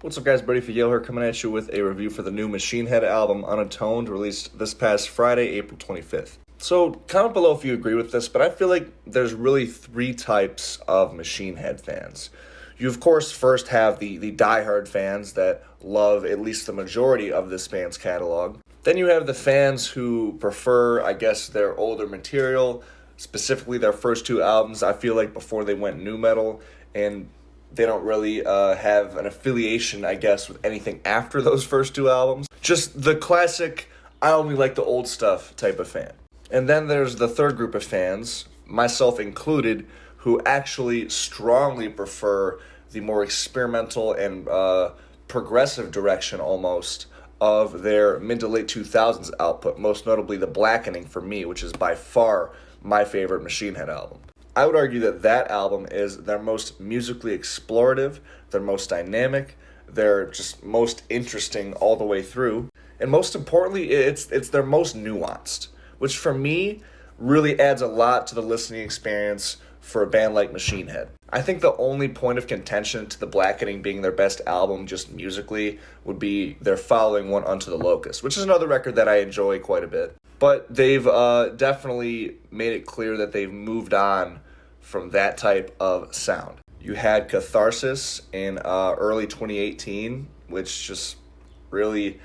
What's up, guys? Buddy for Yale here, coming at you with a review for the new Machine Head album, Unatoned, released this past Friday, April 25th. So, comment below if you agree with this, but I feel like there's really three types of Machine Head fans. You, of course, first have the diehard fans that love at least the majority of this band's catalog. Then you have the fans who prefer, I guess, their older material, specifically their first two albums, I feel like, before they went nu metal, and they don't really have an affiliation, I guess, with anything after those first two albums. Just the classic, I only like the old stuff type of fan. And then there's the third group of fans, myself included, who actually strongly prefer the more experimental and progressive direction almost of their mid to late 2000s output, most notably The Blackening for me, which is by far my favorite Machine Head album. I would argue that that album is their most musically explorative, their most dynamic, their just most interesting all the way through, and most importantly, it's their most nuanced, which for me really adds a lot to the listening experience for a band like Machine Head. I think the only point of contention to The Blackening being their best album just musically would be their following one, Unto the Locust, which is another record that I enjoy quite a bit. But they've definitely made it clear that they've moved on from that type of sound. You had Catharsis in early 2018, which just really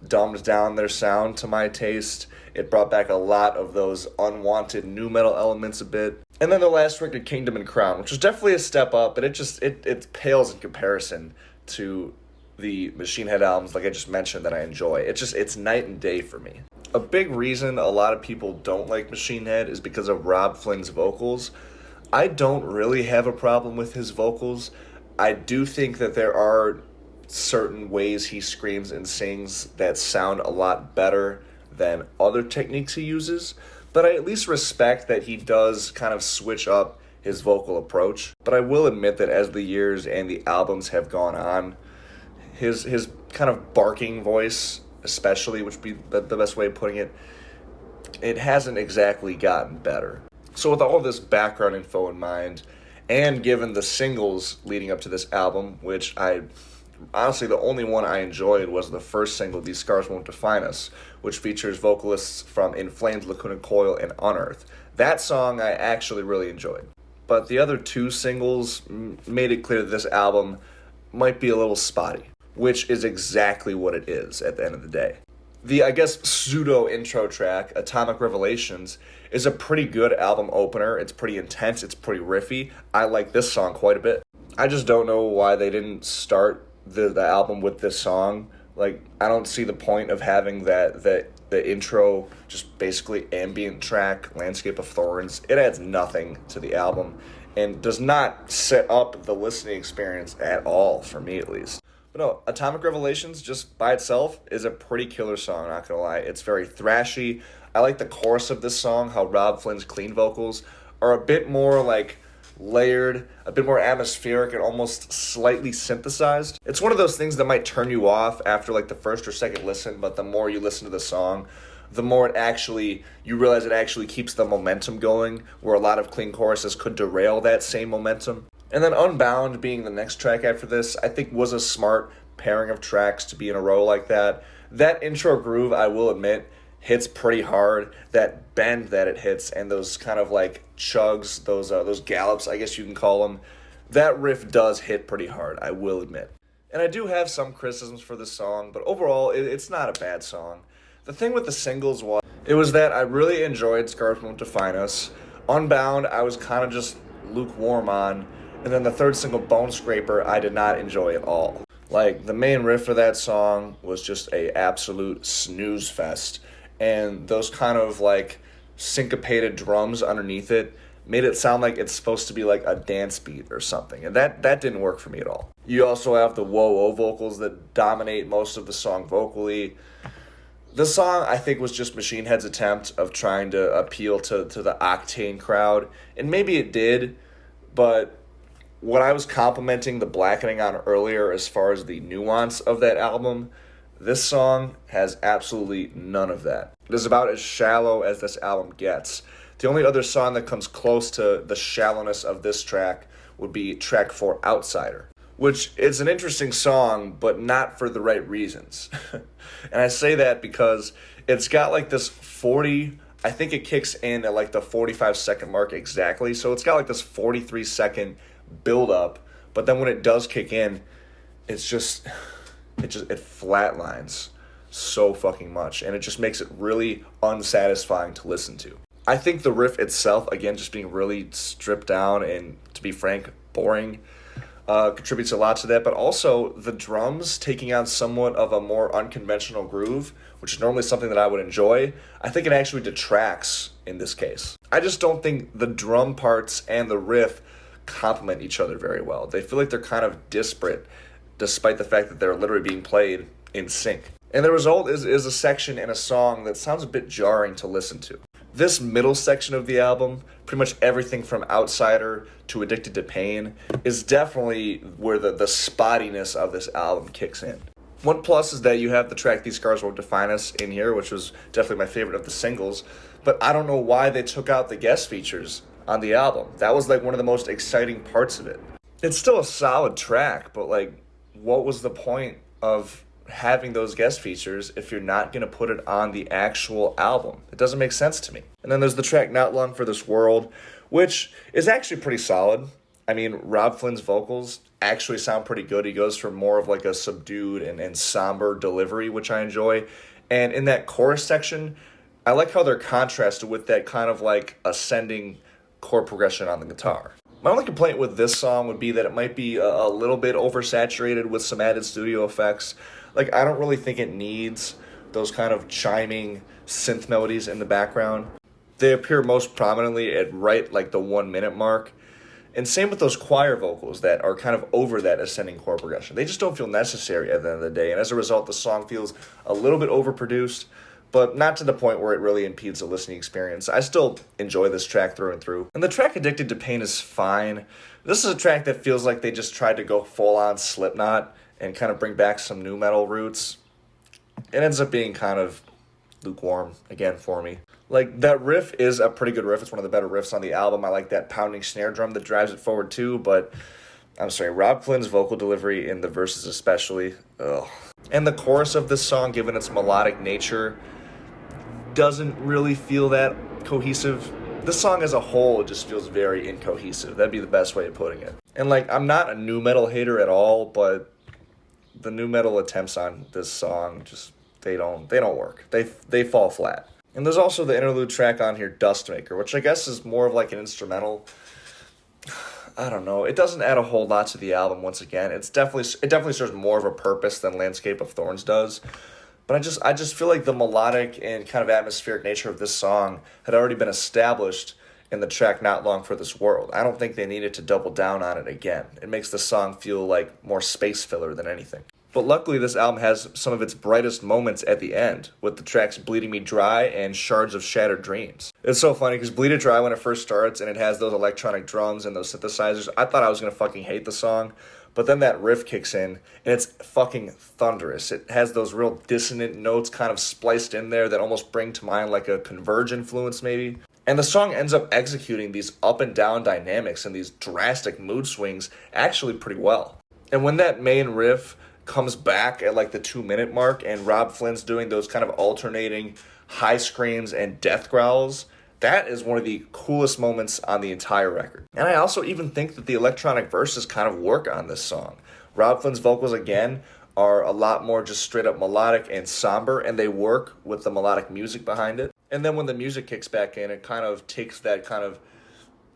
dumbed down their sound to my taste. It brought back a lot of those unwanted nu metal elements a bit. And then the last record, Kingdom and Crown, which was definitely a step up, but it pales in comparison to the Machine Head albums, like I just mentioned, that I enjoy. It's night and day for me. A big reason a lot of people don't like Machine Head is because of Rob Flynn's vocals. I don't really have a problem with his vocals. I do think that there are certain ways he screams and sings that sound a lot better than other techniques he uses, but I at least respect that he does kind of switch up his vocal approach. But I will admit that as the years and the albums have gone on, his kind of barking voice, especially, which would be the best way of putting it, it hasn't exactly gotten better. So with all this background info in mind, and given the singles leading up to this album, which honestly, the only one I enjoyed was the first single, These Scars Won't Define Us, which features vocalists from In Flames, Lacuna Coil, and Unearthed. That song I actually really enjoyed. But the other two singles made it clear that this album might be a little spotty, which is exactly what it is at the end of the day. The, I guess, pseudo-intro track, Atomic Revelations, is a pretty good album opener. It's pretty intense. It's pretty riffy. I like this song quite a bit. I just don't know why they didn't start the album with this song. Like, I don't see the point of having the intro, just basically ambient track, Landscape of Thorns. It adds nothing to the album and does not set up the listening experience at all, for me at least. But no, Atomic Revelations, just by itself, is a pretty killer song, not gonna lie. It's very thrashy. I like the chorus of this song, how Rob Flynn's clean vocals are a bit more, like, layered, a bit more atmospheric, and almost slightly synthesized. It's one of those things that might turn you off after, like, the first or second listen, but the more you listen to the song, the more you realize it actually keeps the momentum going, where a lot of clean choruses could derail that same momentum. And then Unbound, being the next track after this, I think was a smart pairing of tracks to be in a row like that. That intro groove, I will admit, hits pretty hard. That bend that it hits and those kind of like chugs, those gallops, I guess you can call them, that riff does hit pretty hard, I will admit. And I do have some criticisms for this song, but overall, it's not a bad song. The thing with the singles was that I really enjoyed Scars Won't Define Us. Unbound, I was kind of just lukewarm on. And then the third single, Bonescraper, I did not enjoy at all. Like, the main riff for that song was just a absolute snooze fest. And those kind of, like, syncopated drums underneath it made it sound like it's supposed to be, like, a dance beat or something. And that didn't work for me at all. You also have the whoa-oh vocals that dominate most of the song vocally. The song, I think, was just Machine Head's attempt of trying to appeal to the Octane crowd. And maybe it did, but what I was complimenting The Blackening on earlier as far as the nuance of that album, this song has absolutely none of that. It is about as shallow as this album gets. The only other song that comes close to the shallowness of this track would be track 4, Outsider, which is an interesting song, but not for the right reasons. And I say that because it's got like this 40, I think it kicks in at like the 45-second mark exactly. So it's got like this 43-second build up, but then when it does kick in, it flatlines so fucking much, and it just makes it really unsatisfying to listen to. I think the riff itself, again, just being really stripped down and, to be frank, boring, contributes a lot to that, but also the drums taking on somewhat of a more unconventional groove, which is normally something that I would enjoy. I think it actually detracts in this case. I just don't think the drum parts and the riff complement each other very well. They feel like they're kind of disparate, despite the fact that they're literally being played in sync. And the result is a section in a song that sounds a bit jarring to listen to. This middle section of the album, pretty much everything from Outsider to Addicted to Pain, is definitely where the spottiness of this album kicks in. One plus is that you have the track These Scars Won't Define Us in here, which was definitely my favorite of the singles, but I don't know why they took out the guest features on the album. That was like one of the most exciting parts of it. It's still a solid track, but like, what was the point of having those guest features if you're not going to put it on the actual album? It doesn't make sense to me. And then there's the track Not Long for This World, which is actually pretty solid. I mean, Rob Flynn's vocals actually sound pretty good. He goes for more of like a subdued and somber delivery, which I enjoy. And in that chorus section, I like how they're contrasted with that kind of like ascending chord progression on the guitar. My only complaint with this song would be that it might be a little bit oversaturated with some added studio effects. Like, I don't really think it needs those kind of chiming synth melodies in the background. They appear most prominently at right like the 1 minute mark. And same with those choir vocals that are kind of over that ascending chord progression. They just don't feel necessary at the end of the day. And as a result, the song feels a little bit overproduced, but not to the point where it really impedes the listening experience. I still enjoy this track through and through. And the track Addicted to Pain is fine. This is a track that feels like they just tried to go full-on Slipknot and kind of bring back some nu metal roots. It ends up being kind of lukewarm, again, for me. Like, that riff is a pretty good riff. It's one of the better riffs on the album. I like that pounding snare drum that drives it forward, too, but I'm sorry, Rob Flynn's vocal delivery in the verses especially, ugh. And the chorus of this song, given its melodic nature, doesn't really feel that cohesive. This song as a whole just feels very incohesive. That'd be the best way of putting it. And like, I'm not a nu metal hater at all, but the nu metal attempts on this song just they don't work. They fall flat. And there's also the interlude track on here, Dustmaker, which I guess is more of like an instrumental. I don't know. It doesn't add a whole lot to the album. Once again, it definitely serves more of a purpose than Landscape of Thorns does. But I just feel like the melodic and kind of atmospheric nature of this song had already been established in the track Not Long for This World. I don't think they needed to double down on it again. It makes the song feel like more space filler than anything. But luckily, this album has some of its brightest moments at the end, with the tracks Bleeding Me Dry and Shards of Shattered Dreams. It's so funny, because Bleed It Dry, when it first starts, and it has those electronic drums and those synthesizers, I thought I was going to fucking hate the song. But then that riff kicks in, and it's fucking thunderous. It has those real dissonant notes kind of spliced in there that almost bring to mind like a Converge influence, maybe. And the song ends up executing these up and down dynamics and these drastic mood swings actually pretty well. And when that main riff comes back at like the 2 minute mark and Rob Flynn's doing those kind of alternating high screams and death growls, that is one of the coolest moments on the entire record. And I also even think that the electronic verses kind of work on this song. Rob Flynn's vocals, again, are a lot more just straight up melodic and somber, and they work with the melodic music behind it. And then when the music kicks back in, it kind of takes that kind of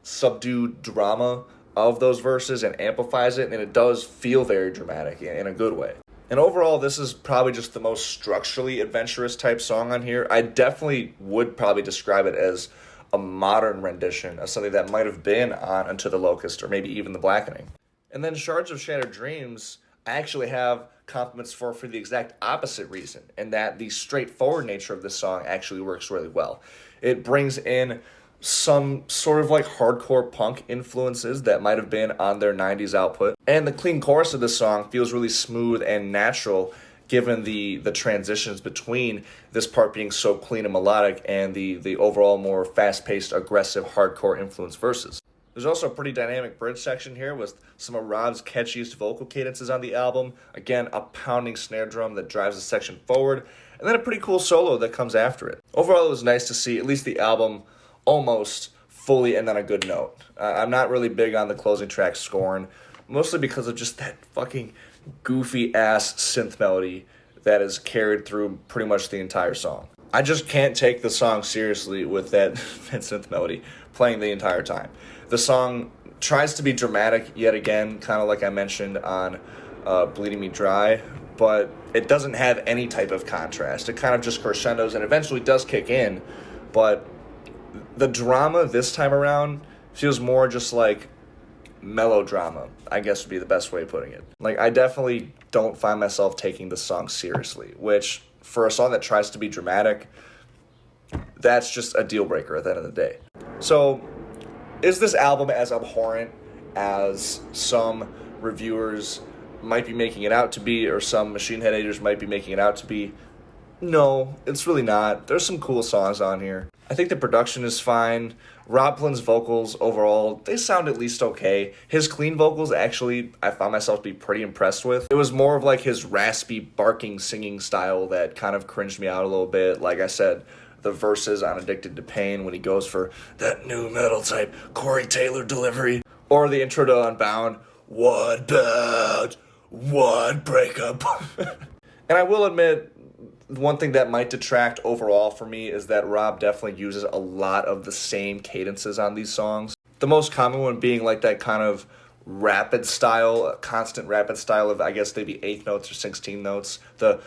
subdued drama of those verses and amplifies it, and it does feel very dramatic in a good way. And overall, this is probably just the most structurally adventurous type song on here. I definitely would probably describe it as a modern rendition of something that might have been on Unto the Locust or maybe even The Blackening. And then Shards of Shattered Dreams, I actually have compliments for the exact opposite reason, and that the straightforward nature of this song actually works really well. It brings in some sort of like hardcore punk influences that might have been on their 90s output. And the clean chorus of this song feels really smooth and natural given the transitions between this part being so clean and melodic and the overall more fast-paced, aggressive, hardcore influence verses. There's also a pretty dynamic bridge section here with some of Rob's catchiest vocal cadences on the album. Again, a pounding snare drum that drives the section forward, and then a pretty cool solo that comes after it. Overall, it was nice to see at least the album almost fully end on a good note. I'm not really big on the closing track, Scorn, mostly because of just that fucking goofy-ass synth melody that is carried through pretty much the entire song. I just can't take the song seriously with that synth melody playing the entire time. The song tries to be dramatic yet again, kind of like I mentioned on Bleeding Me Dry, but it doesn't have any type of contrast. It kind of just crescendos and eventually does kick in, but the drama this time around feels more just like melodrama, I guess would be the best way of putting it. Like, I definitely don't find myself taking the song seriously, which, for a song that tries to be dramatic, that's just a deal breaker at the end of the day. So, is this album as abhorrent as some reviewers might be making it out to be, or some Machine Head haters might be making it out to be? No, it's really not. There's some cool songs on here. I think the production is fine. Rob Flynn's vocals overall, they sound at least okay. His clean vocals, actually, I found myself to be pretty impressed with. It was more of like his raspy, barking, singing style that kind of cringed me out a little bit. Like I said, the verses on Addicted to Pain when he goes for that new metal type Corey Taylor delivery. Or the intro to Unbound, what bad, what breakup. And I will admit, one thing that might detract overall for me is that Rob definitely uses a lot of the same cadences on these songs. The most common one being like that kind of rapid style, constant rapid style of, I guess, maybe 8 notes or 16 notes. The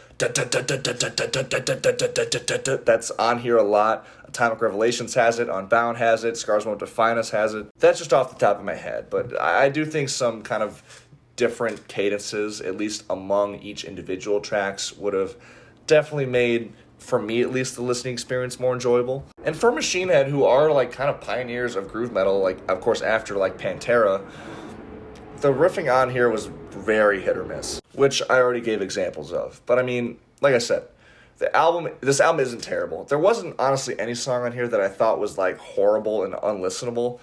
that's on here a lot. Atomic Revelations has it, Unbound has it, Scars Won't Define Us has it. That's just off the top of my head, but I do think some kind of different cadences, at least among each individual tracks, would have definitely made, for me at least, the listening experience more enjoyable. And for Machine Head, who are like kind of pioneers of groove metal, like of course after like Pantera, the riffing on here was very hit or miss, which I already gave examples of. But I mean, like I said, this album isn't terrible. There wasn't honestly any song on here that I thought was like horrible and unlistenable.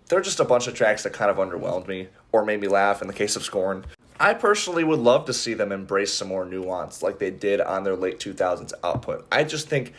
There are just a bunch of tracks that kind of underwhelmed me or made me laugh in the case of Scorn. I personally would love to see them embrace some more nuance like they did on their late 2000s output. I just think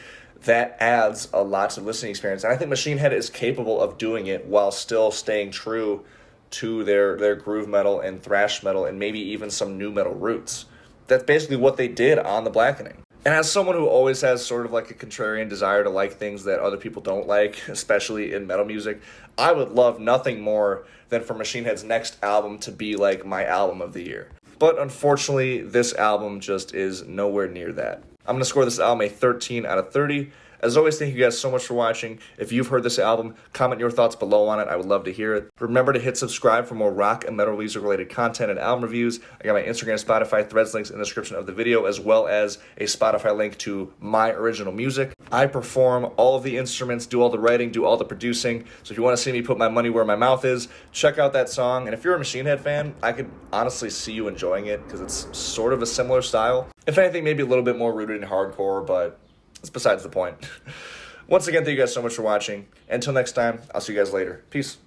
that adds a lot to the listening experience. And I think Machine Head is capable of doing it while still staying true to their groove metal and thrash metal and maybe even some new metal roots. That's basically what they did on The Blackening. And as someone who always has sort of like a contrarian desire to like things that other people don't like, especially in metal music, I would love nothing more than for Machine Head's next album to be like my album of the year. But unfortunately, this album just is nowhere near that. I'm going to score this album a 13 out of 30. As always, thank you guys so much for watching. If you've heard this album, comment your thoughts below on it. I would love to hear it. Remember to hit subscribe for more rock and metal music related content and album reviews. I got my Instagram, Spotify, Threads links in the description of the video, as well as a Spotify link to my original music. I perform all of the instruments, do all the writing, do all the producing. So if you want to see me put my money where my mouth is, check out that song. And if you're a Machine Head fan, I could honestly see you enjoying it because it's sort of a similar style. If anything, maybe a little bit more rooted in hardcore, but that's besides the point. Once again, thank you guys so much for watching. Until next time, I'll see you guys later. Peace.